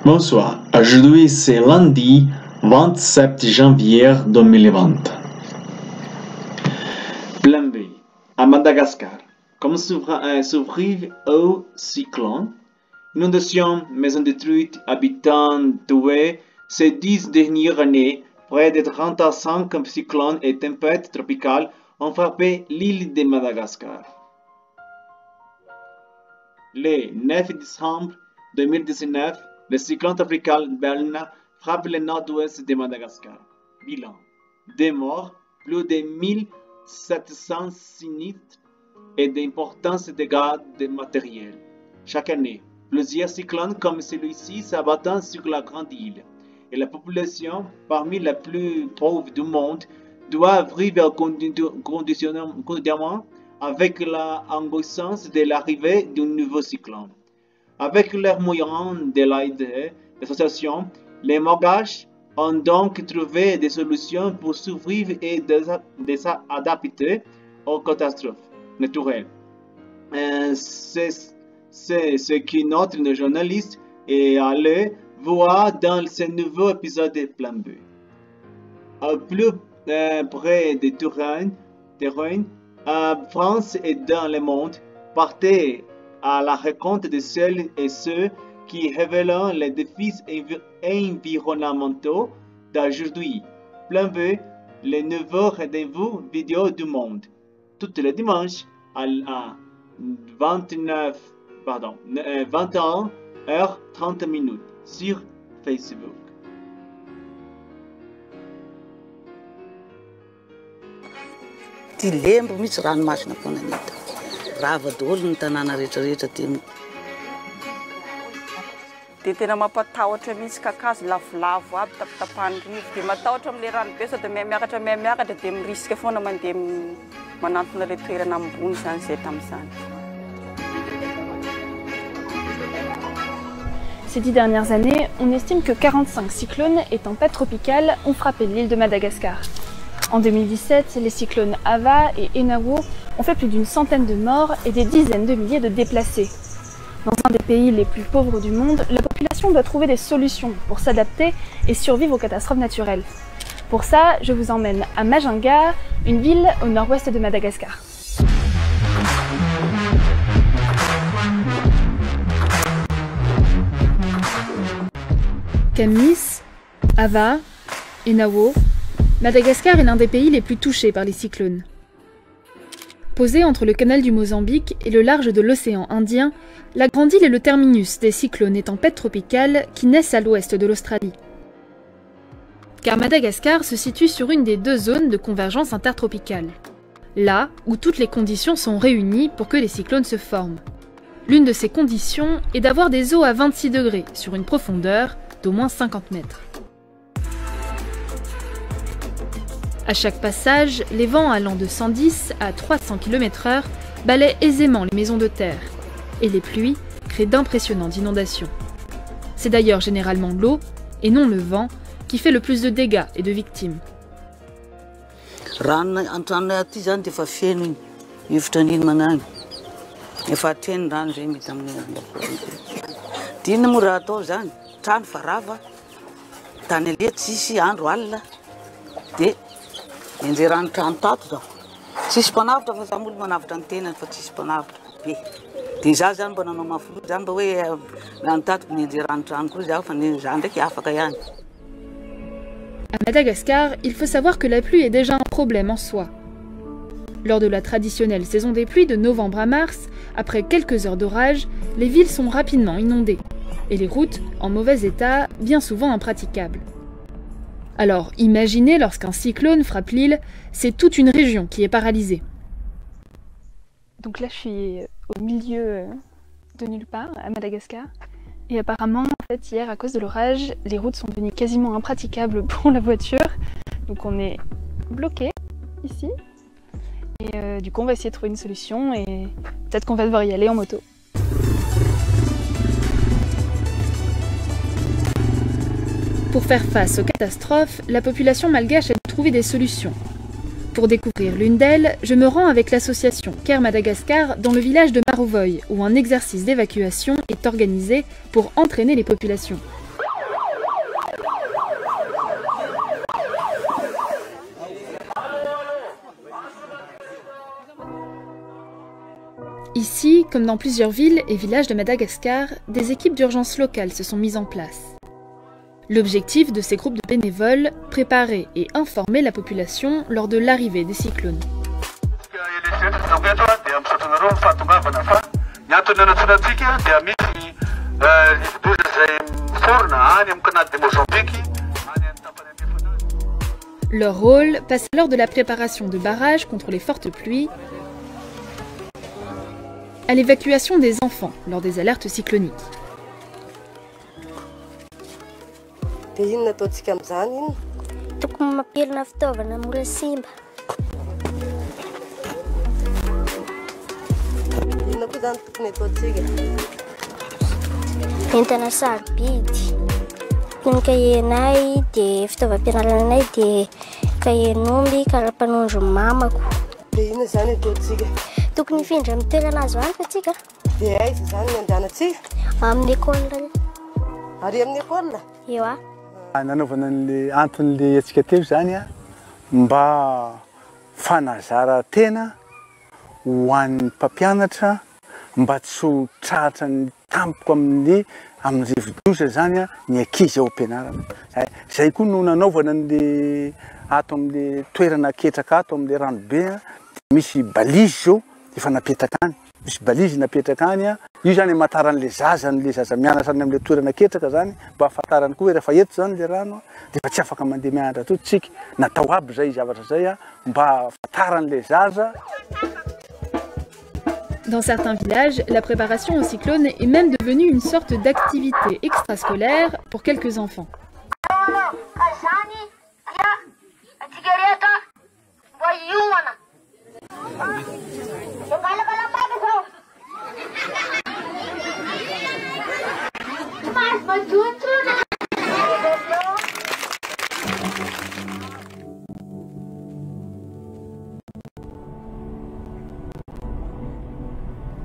Bonsoir, aujourd'hui c'est lundi 27 janvier 2020. Plan B. À Madagascar, comme survivre au cyclone, inondations, maisons détruites, habitants tués, ces 10 dernières années, près de 35 cyclones et tempêtes tropicales ont frappé l'île de Madagascar. Le 9 décembre 2019, le cyclone tropical Belna frappe le nord-ouest de Madagascar. Bilan: 2 morts, plus de 1700 sinistres et d'importants dégâts matériels. Chaque année, plusieurs cyclones comme celui-ci s'abattent sur la grande île, et la population, parmi les plus pauvres du monde, doit vivre quotidiennement avec l'angoissance de l'arrivée d'un nouveau cyclone. Avec leurs moyens de l'aide d'association, les Malgaches ont donc trouvé des solutions pour survivre et s'adapter aux catastrophes naturelles. C'est ce que notre journaliste est allé voir dans ce nouveau épisode de Plan B. Au plus près des terrains, en France et dans le monde, partez à la rencontre de celles et ceux qui révèlent les défis environnementaux d'aujourd'hui. Plan B, le nouveau rendez-vous vidéo du monde. Tous les dimanches à 21h30 sur Facebook. Ty lembo mihitsy ranomasina foana neta. Rava daholo ny tanàna rehetrarehetra teny. Dia tena mampatahotra mihitsy kakazo lavolavo aby tapatapahany rivo. Dia matahotra amin'ilay rano be sao dia miakatra dia mirisika foana mandeha manantona ilay toerana ambony izany izay tamin'izany. Ces 10 dernières années, on estime que 45 cyclones et tempêtes tropicales ont frappé l'île de Madagascar. En 2017, les cyclones Ava et Enawo ont fait plus d'une centaine de morts et des dizaines de milliers de déplacés. Dans un des pays les plus pauvres du monde, la population doit trouver des solutions pour s'adapter et survivre aux catastrophes naturelles. Pour ça, je vous emmène à Majinga, une ville au nord-ouest de Madagascar. Camis, Ava, Enawo, Madagascar est l'un des pays les plus touchés par les cyclones. Posée entre le canal du Mozambique et le large de l'océan Indien, la grande île est le terminus des cyclones et tempêtes tropicales qui naissent à l'ouest de l'Australie. Car Madagascar se situe sur une des deux zones de convergence intertropicale, là où toutes les conditions sont réunies pour que les cyclones se forment. L'une de ces conditions est d'avoir des eaux à 26 degrés sur une profondeur d'au moins 50 mètres. À chaque passage, les vents allant de 110 à 300 km/h balaient aisément les maisons de terre, et les pluies créent d'impressionnantes inondations. C'est d'ailleurs généralement l'eau, et non le vent, qui fait le plus de dégâts et de victimes. Rano antrano aty zany dia efa feno iny hevitra an'iny manany. Efa treno rano zay mety amin'ny dia inona moa raha atao zany? Trano fa rava, tany aleha tsisy andro alina, dia enjeh rano trano tato zao. Tsisy mpanavitra fa samy olo manavitra ny tenany fa tsisy mpanavitra be. Dia izaho zany mba nanao mafolotra zany mba hoe rano tato nenjeh rano trano koa izaho fa izaho ndraiky afaka ihany. À Madagascar, il faut savoir que la pluie est déjà un problème en soi. Lors de la traditionnelle saison des pluies de novembre à mars, après quelques heures d'orage, les villes sont rapidement inondées, et les routes, en mauvais état, bien souvent impraticables. Alors, imaginez lorsqu'un cyclone frappe l'île, c'est toute une région qui est paralysée. Donc là, je suis au milieu de nulle part, à Madagascar. Et apparemment, en fait, hier, à cause de l'orage, les routes sont devenues quasiment impraticables pour la voiture. Donc on est bloqué ici. Et du coup, on va essayer de trouver une solution et peut-être qu'on va devoir y aller en moto. Pour faire face aux catastrophes, la population malgache a dû trouver des solutions. Pour découvrir l'une d'elles, je me rends avec l'association Care Madagascar dans le village de Marovoy, où un exercice d'évacuation est organisé pour entraîner les populations. Ici, comme dans plusieurs villes et villages de Madagascar, des équipes d'urgence locales se sont mises en place. L'objectif de ces groupes de bénévoles, préparer et informer la population lors de l'arrivée des cyclones. Leur rôle passe alors de la préparation de barrages contre les fortes pluies à l'évacuation des enfants lors des alertes cycloniques. Entana sarobidy ny kahienay dia fitaovam-pianaranay dia kahien'omby karapanondro mamako. Dia ina zany ataontsika? Tokony hifindra amin'ny toerana azo antoka atsika. Dia aiza zany ny andehanantsika? Amin'ny école. Ary amin'ny école? Eo a. Nanaovana an'ilay anton'ilay antsika teo zany a mba fanazara tena ho an'ny mpampianatra mba tsy ho tratra ny tampoko amin'ny rivo-doza zany a ny ankizy ao am-pianarana. Zay koa no nanaovana an'ilay ato amin'ilay toerana ketraka ato amin'ilay ranobe a misy balizy zao efa napetraka any. Misy balizy napetraka any a. Io zany amataran'ilay zaza mianatra any amin'ilay toerana ketraka zany mba ahafantarany koa hoe rehefa eto zany le rano dia efa tsy afaka mandeha mianatra to tsika. Natao aby zay zavatra zay a mba ahafantaran'ilay zaza. Dans certains villages, la préparation au cyclone est même devenue une sorte d'activité extrascolaire pour quelques enfants.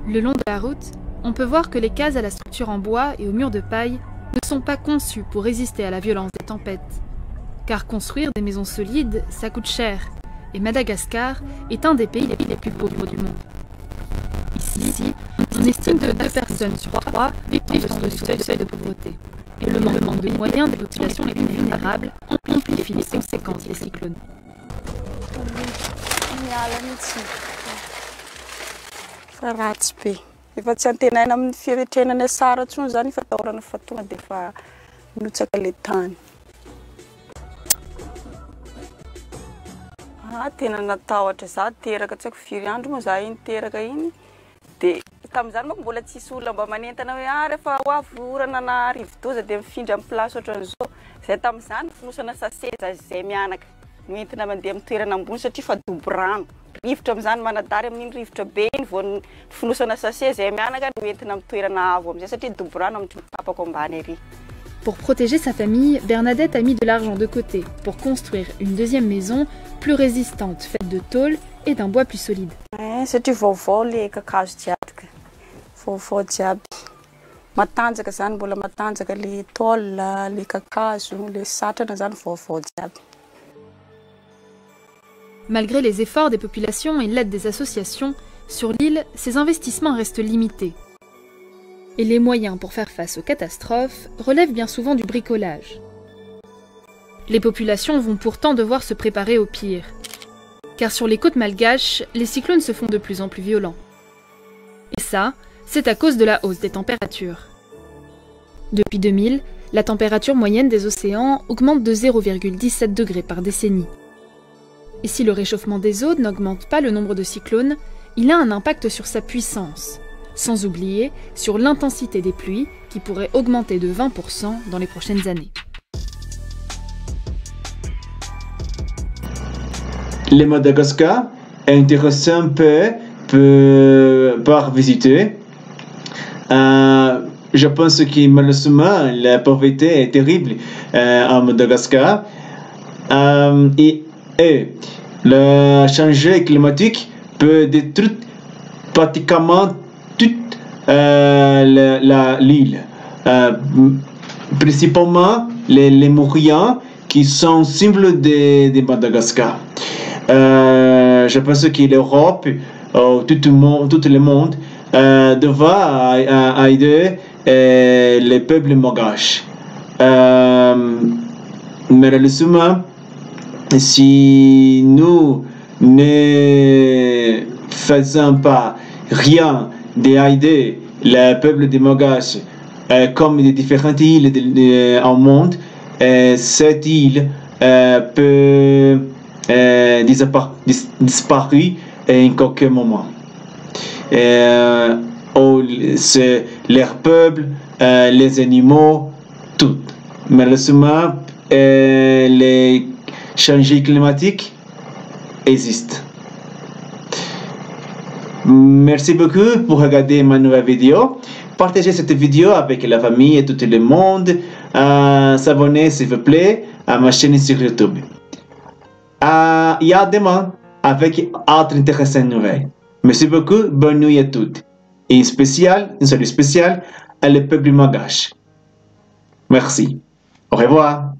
Le long de la route, on peut voir que les cases à la structure en bois et aux murs de paille ne sont pas conçues pour résister à la violence des tempêtes. Car construire des maisons solides, ça coûte cher, et Madagascar est un des pays les plus pauvres du monde. Ici, on estime que 2 personnes sur 3 vivent sous le seuil de pauvreté. Et le manque de moyens des populations les plus vulnérables amplifie les conséquences des cyclones. Fa ratsy be. Efa tsy antenaina amin'ny firetrenana sara tsony zany fa taorana fa tonga dia fa nutsaka le tany. Tena natahotra za teraka tsy haiko firy andro moa za iny teraka iny. Dia tamin'izany manko mbola tsisy olona mba manentana hoe rehefa ho avy orana na rivo-doza dia mifindra amin'ny plasy ohatran'izao. Zay tamin'izany fonosana sase zay mianaka noentina mandeha amin'ny toerana ambony satria fa dobo rano. Rivotra amin'izany manadary amin'iny rivotra be iny vao fonosana sase zay mianaka noentina amin'ny toerana avo amin'izay satria dobo rano amin'ny papako ambany ery. Pour protéger sa famille, Bernadette a mis de l'argent de côté pour construire une deuxième maison plus résistante, faite de tôle et d'un bois plus solide. Satria vaovao le kakazo jiaby. Vaovao jiaby. Matanjaka zany mbola matanjaka le tôle, le kakazo, le satrana zany vaovao jiaby. Malgré les efforts des populations et l'aide des associations, sur l'île, ces investissements restent limités. Et les moyens pour faire face aux catastrophes relèvent bien souvent du bricolage. Les populations vont pourtant devoir se préparer au pire. Car sur les côtes malgaches, les cyclones se font de plus en plus violents. Et ça, c'est à cause de la hausse des températures. Depuis 2000, la température moyenne des océans augmente de 0,17 degrés par décennie. Et si le réchauffement des eaux n'augmente pas le nombre de cyclones, il a un impact sur sa puissance, sans oublier sur l'intensité des pluies qui pourrait augmenter de 20% dans les prochaines années. Le Madagascar est intéressant par visiter. Je pense que malheureusement la pauvreté est terrible à Madagascar. Et le changement climatique peut détruire pratiquement toute l'île. Principalement les Mauriens qui sont symboles de Madagascar. Je pense que l'Europe, tout le monde devoir aider les peuples mogaches. Malheureusement, si nous ne faisons pas rien d'aider le peuple des Mogaches comme les différentes îles au monde, cette île peut disparaître en quelque moment. C'est leur peuple, les animaux, tout. Malheureusement, les changements climatiques existent. Merci beaucoup pour regarder ma nouvelle vidéo. Partagez cette vidéo avec la famille et tout le monde. S'abonnez s'il vous plaît à ma chaîne sur YouTube. Et à demain avec d'autres intéressantes nouvelles. Merci beaucoup, bonne nuit à toutes. Et un salut spécial à le peuple Mogache. Merci. Au revoir.